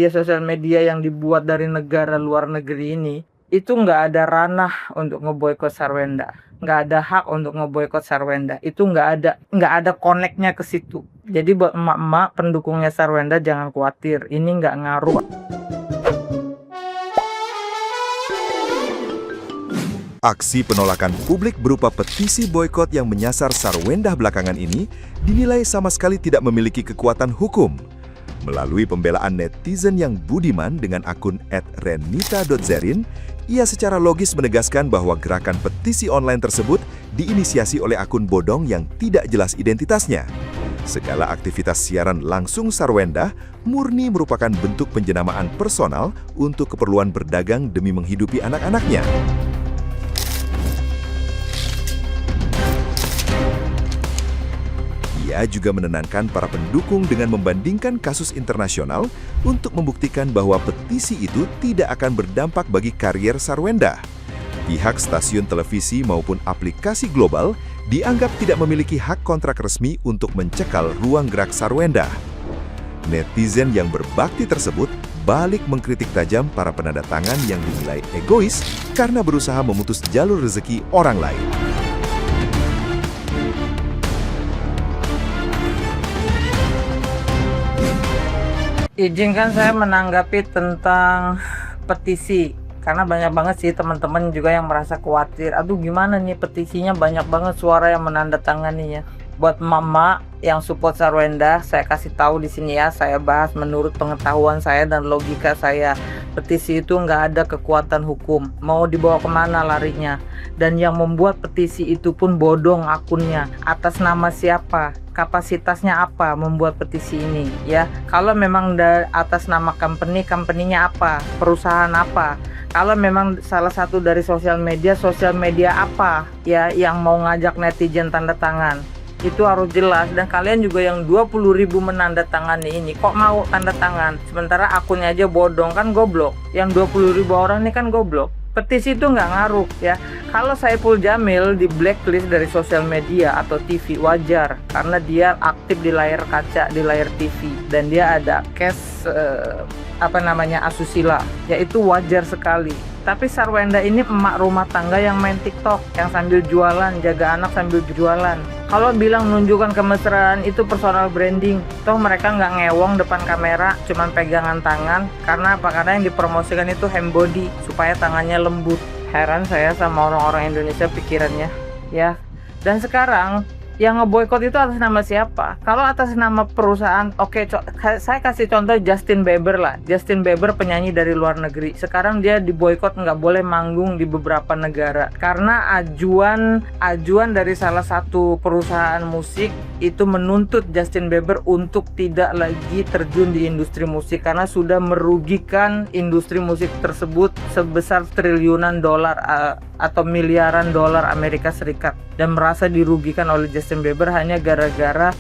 sosial media yang dibuat dari negara luar negeri ini, itu nggak ada ranah untuk ngeboikot Sarwenda, nggak ada hak untuk ngeboikot Sarwenda, itu nggak ada koneknya ke situ. Jadi buat emak-emak pendukungnya Sarwenda jangan khawatir, ini nggak ngaruh. Aksi penolakan publik berupa petisi boikot yang menyasar Sarwenda belakangan ini dinilai sama sekali tidak memiliki kekuatan hukum. Melalui pembelaan netizen yang budiman dengan akun @renita.zerin, ia secara logis menegaskan bahwa gerakan petisi online tersebut diinisiasi oleh akun bodong yang tidak jelas identitasnya. Segala aktivitas siaran langsung Sarwenda murni merupakan bentuk penjenamaan personal untuk keperluan berdagang demi menghidupi anak-anaknya. Ia juga menenangkan para pendukung dengan membandingkan kasus internasional untuk membuktikan bahwa petisi itu tidak akan berdampak bagi karier Sarwenda. Pihak stasiun televisi maupun aplikasi global dianggap tidak memiliki hak kontrak resmi untuk mencekal ruang gerak Sarwenda. Netizen yang berbakti tersebut balik mengkritik tajam para penanda tangan yang dinilai egois karena berusaha memutus jalur rezeki orang lain. Izinkan saya menanggapi tentang petisi, karena banyak banget sih teman-teman juga yang merasa khawatir. Aduh gimana nih petisinya, banyak banget suara yang menandatanganinya. Buat mama yang support Sarwenda, saya kasih tahu di sini ya, saya bahas menurut pengetahuan saya dan logika saya. Petisi itu nggak ada kekuatan hukum, mau dibawa kemana larinya. Dan yang membuat petisi itu pun bodong akunnya, atas nama siapa, kapasitasnya apa membuat petisi ini ya. Kalau memang atas nama company-nya apa, perusahaan apa. Kalau memang salah satu dari sosial media apa ya yang mau ngajak netizen tanda tangan, itu harus jelas. Dan kalian juga yang 20.000 menandatangani ini kok mau tanda tangan, sementara akunnya aja bodong, kan goblok. Yang 20.000 orang ini kan goblok. Petisi itu nggak ngaruh ya. Kalau Saiful Jamil di blacklist dari sosial media atau TV, wajar karena dia aktif di layar kaca, di layar TV, dan dia ada case asusila, yaitu wajar sekali. Tapi Sarwenda ini emak rumah tangga yang main TikTok, yang sambil jualan, jaga anak sambil jualan. Kalau bilang menunjukkan kemesraan itu personal branding, toh mereka nggak ngewong depan kamera, cuman pegangan tangan. Karena apa? Karena yang dipromosikan itu hand body, supaya tangannya lembut. Heran saya sama orang-orang Indonesia pikirannya, ya. Dan sekarang yang ngeboikot itu atas nama siapa? Kalau atas nama perusahaan, oke, saya kasih contoh Justin Bieber lah. Justin Bieber penyanyi dari luar negeri. Sekarang dia diboikot, nggak boleh manggung di beberapa negara karena ajuan dari salah satu perusahaan musik itu menuntut Justin Bieber untuk tidak lagi terjun di industri musik karena sudah merugikan industri musik tersebut sebesar triliunan dolar atau miliaran dolar Amerika Serikat, dan merasa dirugikan oleh Justin Bieber hanya gara-gara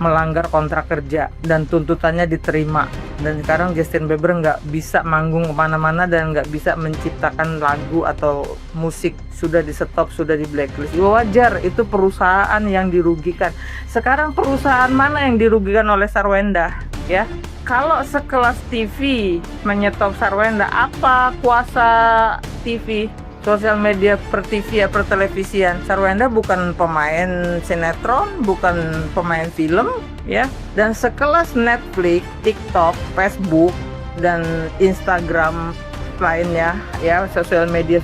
melanggar kontrak kerja dan tuntutannya diterima. Dan sekarang Justin Bieber nggak bisa manggung kemana-mana dan nggak bisa menciptakan lagu atau musik, sudah di stop, sudah di blacklist. Wajar, itu perusahaan yang dirugikan. Sekarang perusahaan mana yang dirugikan oleh Sarwenda ya? Kalau sekelas TV menyetop Sarwenda, apa kuasa TV, sosial media, per TV ya, per televisian? Sarwenda bukan pemain sinetron, bukan pemain film ya. Dan sekelas Netflix, TikTok, Facebook, dan Instagram lainnya ya, sosial media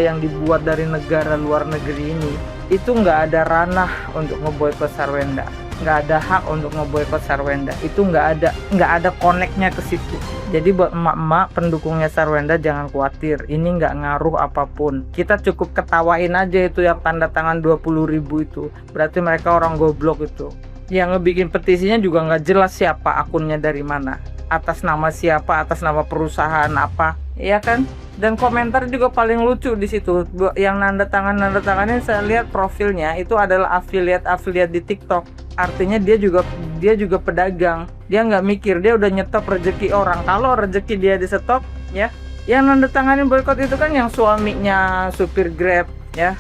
yang dibuat dari negara luar negeri ini, itu nggak ada ranah untuk ngeboikot Sarwenda, nggak ada hak untuk ngeboikot Sarwenda, itu nggak ada koneknya ke situ. Jadi buat emak-emak pendukungnya Sarwenda jangan khawatir, ini nggak ngaruh apapun. Kita cukup ketawain aja itu yang tanda tangan 20.000 itu, berarti mereka orang goblok itu. Yang ngebikin petisinya juga nggak jelas siapa akunnya, dari mana, atas nama siapa, atas nama perusahaan apa, ya kan? Dan komentar juga paling lucu di situ. Yang nanda tangannya saya lihat profilnya itu adalah afiliat di TikTok. Artinya dia juga pedagang. Dia nggak mikir, dia udah nyetop rezeki orang. Kalau rezeki dia di stop, ya. Yang nanda tanganin boykot itu kan yang suaminya supir Grab, ya.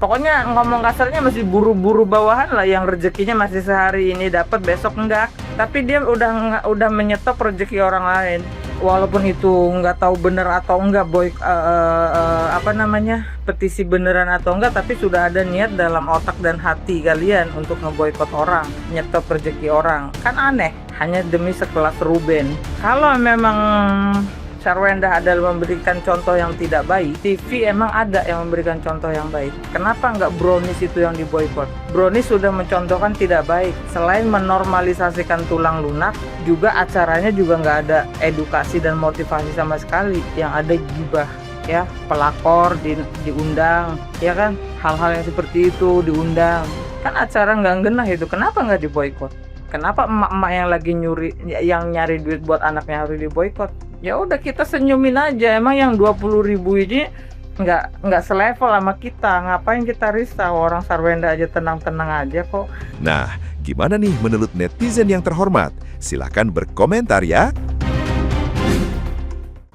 Pokoknya ngomong kasarnya masih buru-buru bawahan lah, yang rezekinya masih sehari ini dapat, besok enggak. tapi dia udah menyetop rezeki orang lain. Walaupun itu nggak tahu bener atau enggak petisi beneran atau enggak, tapi sudah ada niat dalam otak dan hati kalian untuk ngeboikot orang, nyetop rezeki orang. Kan aneh, hanya demi sekelas Ruben. Kalau memang Sarwenda adalah memberikan contoh yang tidak baik, TV emang ada yang memberikan contoh yang baik. Kenapa nggak Brownies itu yang diboikot? Brownies sudah mencontohkan tidak baik. Selain menormalisasikan tulang lunak, juga acaranya juga nggak ada edukasi dan motivasi sama sekali. Yang ada gibah, ya, pelakor diundang, ya kan? Hal-hal yang seperti itu diundang. Kan acara nggak genah itu. Kenapa nggak diboikot? Kenapa emak-emak yang lagi nyari duit buat anaknya harus diboikot? Ya udah, kita senyumin aja. Emang yang 20.000 ini nggak selevel sama kita. Ngapain kita risau? Orang Sarwenda aja tenang-tenang aja kok. Nah, gimana nih menurut netizen yang terhormat? Silahkan berkomentar ya.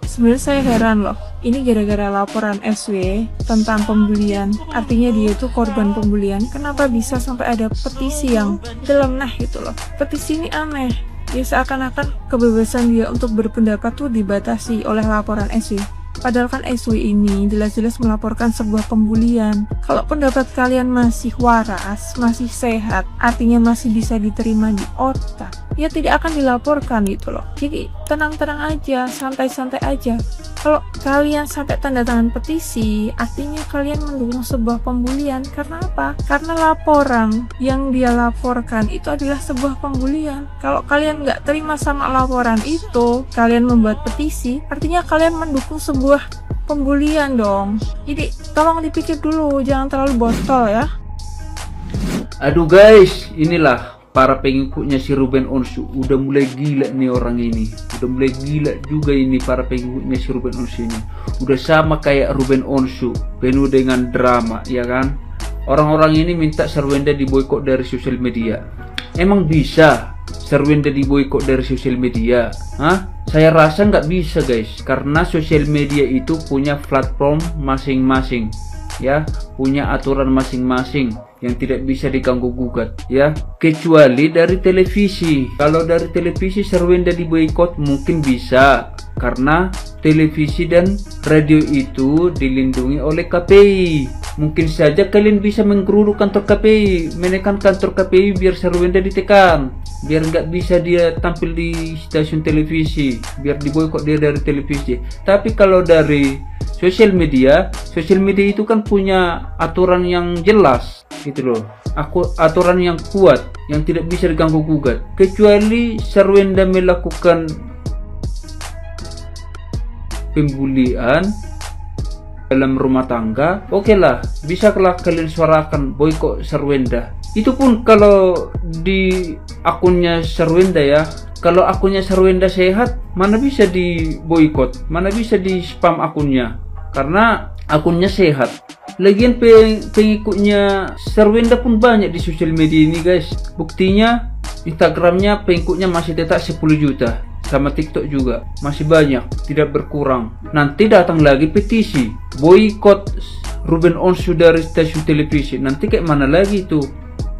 Sebenarnya saya heran loh, ini gara-gara laporan SW tentang pembulian, artinya dia itu korban pembulian, kenapa bisa sampai ada petisi yang dalam gitu loh. Petisi ini aneh, ya seakan-akan kebebasan dia untuk berpendapat tuh dibatasi oleh laporan SW. Padahal kan SW ini jelas-jelas melaporkan sebuah pembulian. Kalau pendapat kalian masih waras, masih sehat, artinya masih bisa diterima di otak, ya tidak akan dilaporkan gitu loh. Jadi tenang-tenang aja, santai-santai aja. Kalau kalian sampai tanda tangan petisi, artinya kalian mendukung sebuah pembulian. Karena apa? Karena laporan yang dia laporkan itu adalah sebuah pembulian. Kalau kalian nggak terima sama laporan itu, kalian membuat petisi, artinya kalian mendukung sebuah pembulian dong. Jadi tolong dipikir dulu, jangan terlalu botol ya. Aduh guys, inilah para pengikutnya si Ruben Onsu. Udah mulai gila nih orang ini. Udah mulai gila juga ini para pengikutnya si Ruben Onsu ini. Udah sama kayak Ruben Onsu, penuh dengan drama, ya kan? Orang-orang ini minta Sarwenda diboikot dari sosial media. Emang bisa Sarwenda diboikot dari sosial media? Hah? Saya rasa nggak bisa guys, karena sosial media itu punya platform masing-masing, ya, punya aturan masing-masing yang tidak bisa diganggu gugat, ya, kecuali dari televisi. Kalau dari televisi Sarwenda diboikot mungkin bisa, karena televisi dan radio itu dilindungi oleh KPI. Mungkin saja kalian bisa menggeruduk kantor KPI, menekan kantor KPI biar Sarwenda ditekan, biar nggak bisa dia tampil di stasiun televisi, biar diboikot dia dari televisi. Tapi kalau dari sosial media itu kan punya aturan yang jelas gitu loh, aturan yang kuat yang tidak bisa diganggu gugat. Kecuali Sarwenda melakukan pembulian dalam rumah tangga, oke lah, bisa kalian suarakan boikot Sarwenda. Itu pun kalau di akunnya Sarwenda ya. Kalau akunnya Sarwenda sehat, mana bisa diboikot, mana bisa di spam akunnya, karena akunnya sehat. Lagian pengikutnya Sarwenda pun banyak di sosial media ini guys. Buktinya Instagramnya pengikutnya masih tetap 10 juta. Sama TikTok juga masih banyak, tidak berkurang. Nanti datang lagi petisi boikot Ruben Onsu dari stasiun televisi. Nanti kayak mana lagi itu?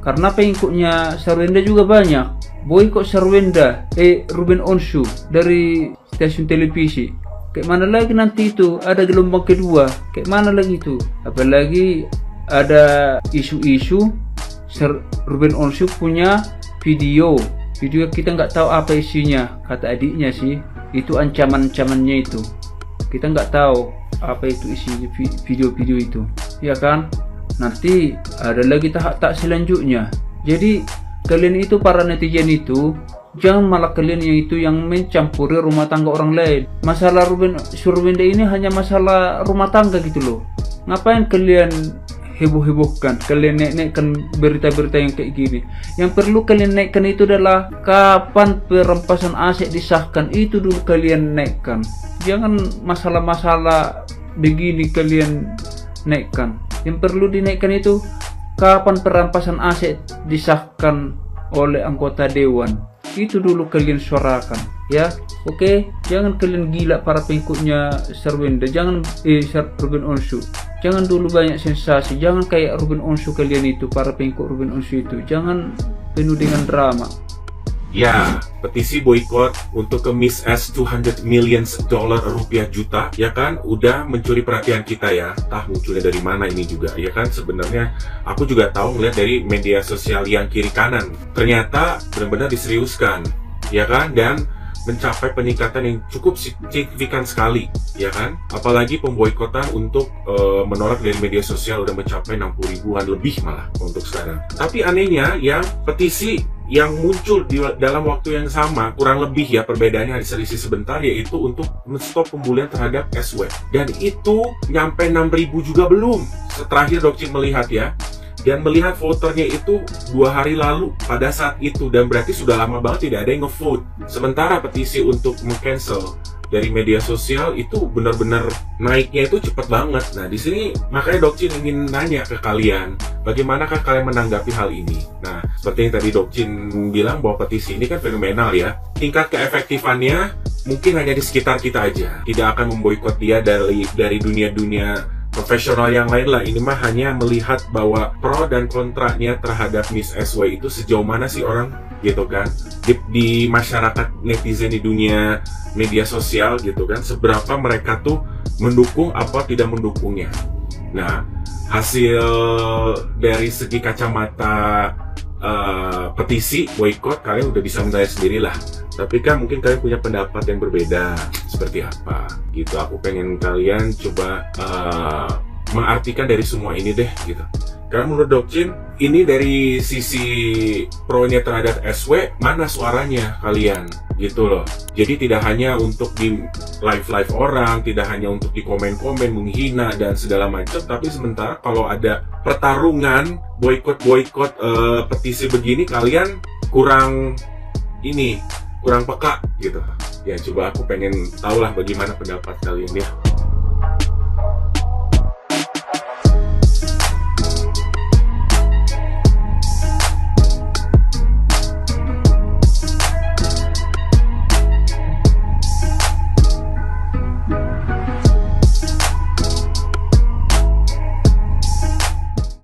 Karena pengikutnya Sarwenda juga banyak. Boikot Sarwenda Ruben Onsu dari stasiun televisi. Kayak mana lagi nanti itu? Ada gelombang kedua. Kayak mana lagi itu? Apalagi ada isu-isu Ruben Onsu punya video kita nggak tahu apa isinya. Kata adiknya sih itu ancaman-ancamannya itu, kita nggak tahu apa itu isi video-video itu, ya kan? Nanti ada lagi tahap selanjutnya. Jadi kalian itu para netizen itu jangan malah kalian yang mencampuri rumah tangga orang lain. Masalah Sarwenda ini hanya masalah rumah tangga gitu loh. Ngapain kalian heboh-hebohkan, kalian naik-naikkan berita-berita yang kayak gini? Yang perlu kalian naikkan itu adalah kapan perampasan aset disahkan, itu dulu kalian naikkan. Jangan masalah-masalah begini kalian naikkan. Yang perlu dinaikkan itu kapan perampasan aset disahkan oleh anggota dewan, itu dulu kalian suarakan ya. Oke, jangan kalian gila para pengikutnya Sarwenda, jangan Ruben Onsu. Jangan dulu banyak sensasi, jangan kayak Ruben Onsu kalian itu, para pengikut Ruben Onsu itu. Jangan penuh dengan drama. Ya, petisi boykot untuk ke Miss S 200 million dollar rupiah juta, ya kan, udah mencuri perhatian kita ya. Entah munculnya dari mana ini juga, ya kan. Sebenarnya aku juga tahu ngeliat dari media sosial yang kiri kanan. Ternyata benar-benar diseriuskan, ya kan, dan mencapai peningkatan yang cukup signifikan sekali, ya kan. Apalagi pemboikotan untuk menolak dari media sosial udah mencapai 60 ribuan lebih malah untuk sekarang. Tapi anehnya yang petisi yang muncul di dalam waktu yang sama, kurang lebih ya perbedaannya ada selisih sebentar, yaitu untuk menstop pembulian terhadap SW. Dan itu nyampe 6.000 juga belum. Terakhir Dokcin melihat ya, dan melihat voternya itu 2 hari lalu pada saat itu, dan berarti sudah lama banget tidak ada yang ngevote. Sementara petisi untuk meng-cancel dari media sosial itu benar-benar naiknya itu cepat banget. Nah di sini makanya Dokcin ingin nanya ke kalian, bagaimanakah kalian menanggapi hal ini? Nah seperti yang tadi Dokcin bilang bahwa petisi ini kan fenomenal ya. Tingkat keefektifannya mungkin hanya di sekitar kita aja, tidak akan memboikot dia dari dunia-dunia profesional yang lain lah. Ini mah hanya melihat bahwa pro dan kontranya terhadap Miss SW itu sejauh mana sih orang gitu kan, di masyarakat netizen di dunia media sosial gitu kan, seberapa mereka tuh mendukung apa tidak mendukungnya. Nah hasil dari segi kacamata petisi boykot kalian udah bisa menilai sendiri lah. Tapi kan mungkin kalian punya pendapat yang berbeda seperti apa gitu. Aku pengen kalian coba mengartikan dari semua ini deh gitu. Karena menurut Dokcin ini dari sisi pro-nya terhadap SW, mana suaranya kalian gitu loh. Jadi tidak hanya untuk di live orang, tidak hanya untuk di komen-komen menghina dan segala macam, tapi sementara kalau ada pertarungan boykot petisi begini, kalian kurang peka gitu. Ya coba aku pengen tahu lah bagaimana pendapat kalian ya.